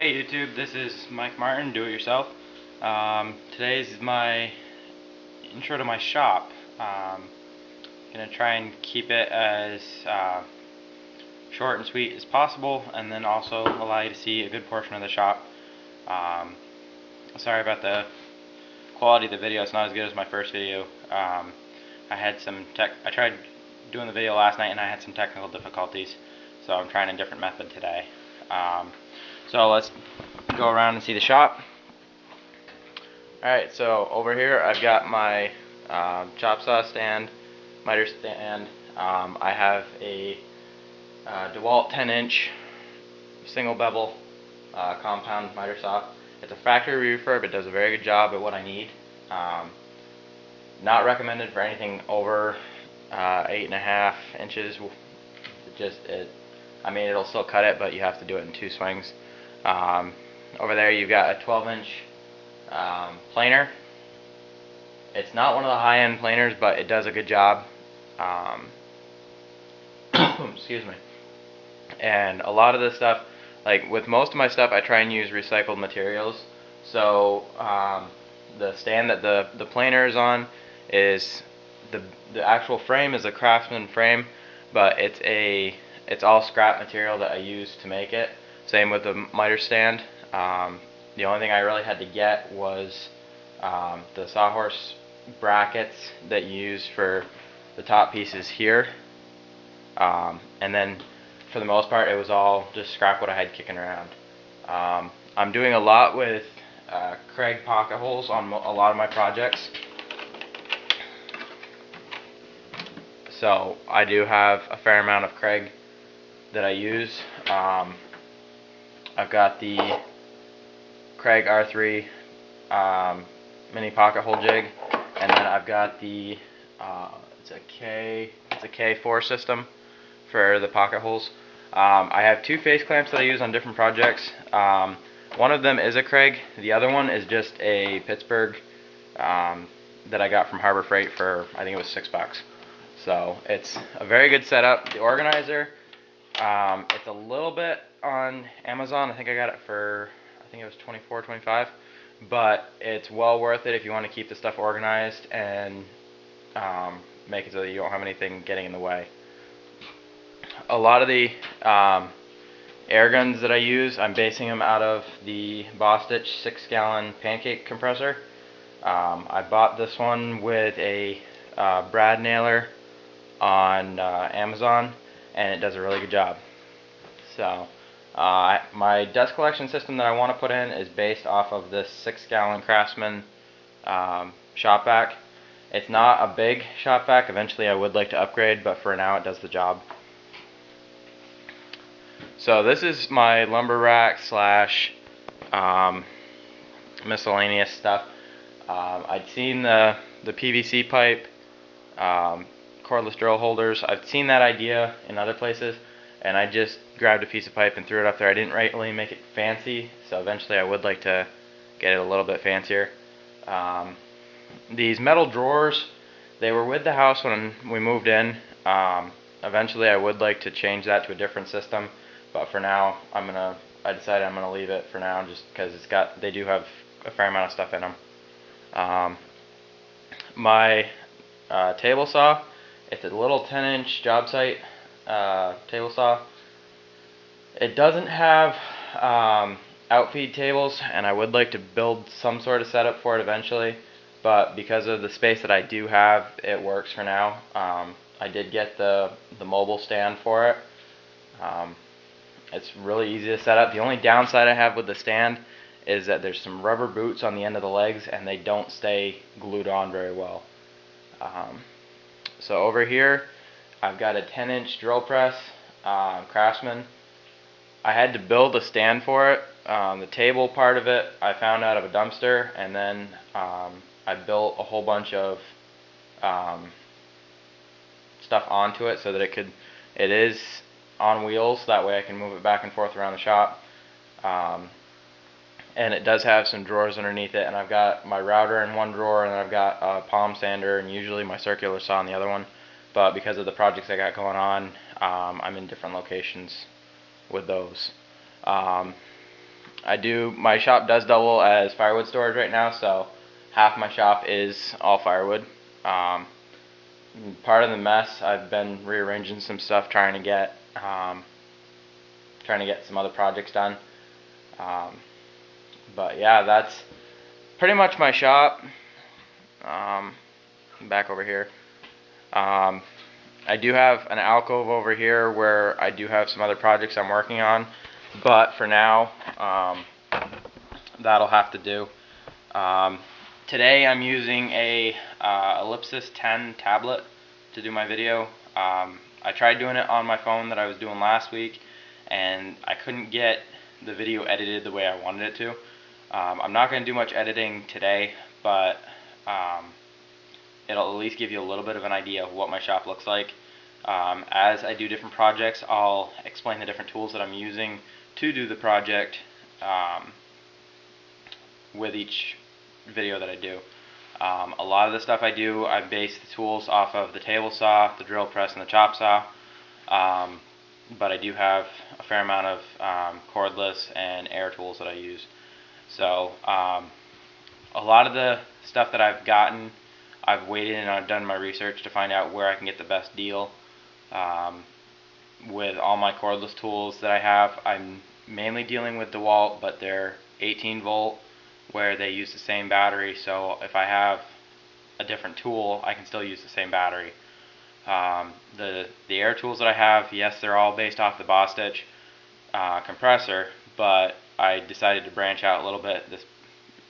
Hey YouTube, this is Mike Martin, Do It Yourself. Today's my intro to my shop. Gonna try and keep it as short and sweet as possible, and then also allow you to see a good portion of the shop. Um, Sorry about the quality of the video; it's not as good as my first video. I tried doing the video last night, and I had some technical difficulties, so I'm trying a different method today. So let's go around and see the shop. Alright, so over here I've got my chop saw stand, miter stand. I have a DeWalt 10-inch single bevel compound miter saw. It's a factory refurb. It does a very good job at what I need. Not recommended for anything over 8.5 inches. I mean, it'll still cut it, but you have to do it in 2 swings. Over there you've got a 12-inch planer. It's not one of the high-end planers, but it does a good job. Excuse me. And a lot of this stuff, like with most of my stuff, I try and use recycled materials. So the stand that the planer is on is the actual frame is a Craftsman frame, but it's all scrap material that I use to make it. Same with the miter stand. The only thing I really had to get was the sawhorse brackets that you use for the top pieces here, and then for the most part it was all just scrap what I had kicking around. I'm doing a lot with Kreg pocket holes on a lot of my projects, so I do have a fair amount of Kreg that I use. I've got the Kreg R3 mini pocket hole jig, and then I've got the it's a K4 system for the pocket holes. I have 2 face clamps that I use on different projects. One of them is a Kreg, the other one is just a Pittsburgh that I got from Harbor Freight for, I think it was $6. So it's a very good setup. The organizer, it's a little bit on Amazon. I think I got it for, I think it was $24, $25, but it's well worth it if you want to keep the stuff organized and make it so that you don't have anything getting in the way. A lot of the air guns that I use, I'm basing them out of the Bostitch 6-gallon pancake compressor. I bought this one with a brad nailer on Amazon, and it does a really good job. So my dust collection system that I want to put in is based off of this 6-gallon Craftsman shop vac. It's not a big shop vac. Eventually I would like to upgrade, but for now it does the job. So this is my lumber rack slash miscellaneous stuff. I'd seen the PVC pipe, cordless drill holders. I've seen that idea in other places, and I just grabbed a piece of pipe and threw it up there. I didn't really make it fancy, so eventually I would like to get it a little bit fancier. These metal drawers, they were with the house when we moved in. Eventually I would like to change that to a different system, but for now I decided I'm gonna leave it for now, just because they do have a fair amount of stuff in them. My table saw, it's a little 10-inch job site table saw. It doesn't have outfeed tables, and I would like to build some sort of setup for it eventually, but because of the space that I do have, it works for now. I did get the mobile stand for it. It's really easy to set up. The only downside I have with the stand is that there's some rubber boots on the end of the legs, and they don't stay glued on very well. So over here I've got a 10-inch drill press, Craftsman. I had to build a stand for it. The table part of it I found out of a dumpster, and then I built a whole bunch of stuff onto it so that it is on wheels. That way I can move it back and forth around the shop. And it does have some drawers underneath it, and I've got my router in one drawer, and I've got a palm sander and usually my circular saw in the other one. But because of the projects I got going on, I'm in different locations with those. My shop does double as firewood storage right now, so half my shop is all firewood. Part of the mess, I've been rearranging some stuff, trying to get some other projects done. But yeah, that's pretty much my shop. Back over here. I do have an alcove over here where I do have some other projects I'm working on, but for now, that'll have to do. Today I'm using a Ellipsis 10 tablet to do my video. I tried doing it on my phone that I was doing last week, and I couldn't get the video edited the way I wanted it to. I'm not going to do much editing today, but it'll at least give you a little bit of an idea of what my shop looks like. As I do different projects, I'll explain the different tools that I'm using to do the project with each video that I do. A lot of the stuff I do, I base the tools off of the table saw, the drill press, and the chop saw. But I do have a fair amount of cordless and air tools that I use. So a lot of the stuff that I've gotten, I've waited and I've done my research to find out where I can get the best deal. With all my cordless tools that I have, I'm mainly dealing with DeWalt, but they're 18 volt where they use the same battery, so if I have a different tool, I can still use the same battery. The air tools that I have, yes, they're all based off the Bostitch compressor, but I decided to branch out a little bit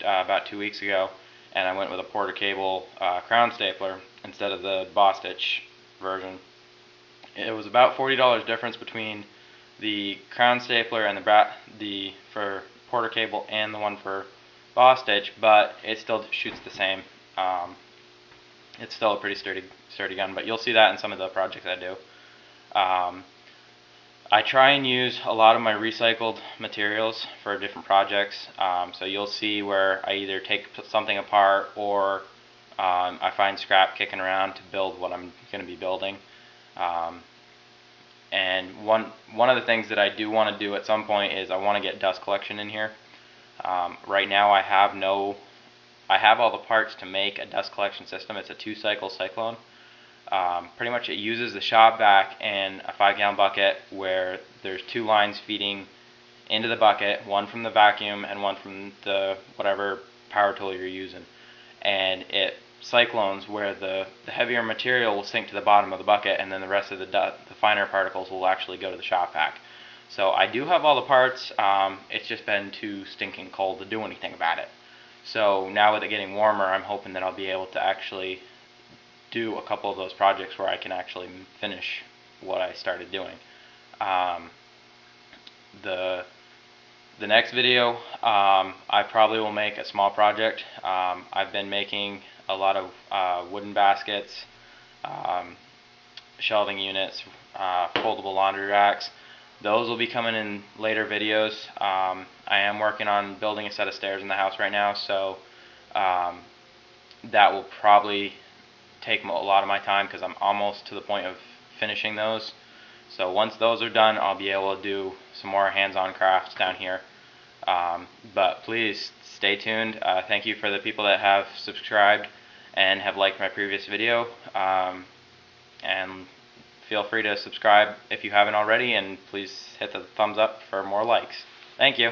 about 2 weeks ago, and I went with a Porter Cable crown stapler instead of the Bostitch version. It was about $40 difference between the crown stapler and the for Porter Cable and the one for Bostitch, but it still shoots the same. It's still a pretty sturdy gun, but you'll see that in some of the projects I do. I try and use a lot of my recycled materials for different projects, so you'll see where I either take something apart or I find scrap kicking around to build what I'm going to be building. And one of the things that I do want to do at some point is I want to get dust collection in here. Right now I have all the parts to make a dust collection system. It's a 2-cycle cyclone. Pretty much it uses the shop vac and a 5-gallon bucket where there's 2 lines feeding into the bucket, one from the vacuum and one from the whatever power tool you're using. And it cyclones where the heavier material will sink to the bottom of the bucket, and then the rest of the finer particles will actually go to the shop vac. So I do have all the parts, it's just been too stinking cold to do anything about it. So now with it getting warmer, I'm hoping that I'll be able to actually do a couple of those projects where I can actually finish what I started doing. The next video, I probably will make a small project. I've been making a lot of wooden baskets, shelving units, foldable laundry racks. Those will be coming in later videos. I am working on building a set of stairs in the house right now, so that will probably take a lot of my time because I'm almost to the point of finishing those. So once those are done, I'll be able to do some more hands-on crafts down here. But please stay tuned. Thank you for the people that have subscribed and have liked my previous video. And feel free to subscribe if you haven't already, and please hit the thumbs up for more likes. Thank you.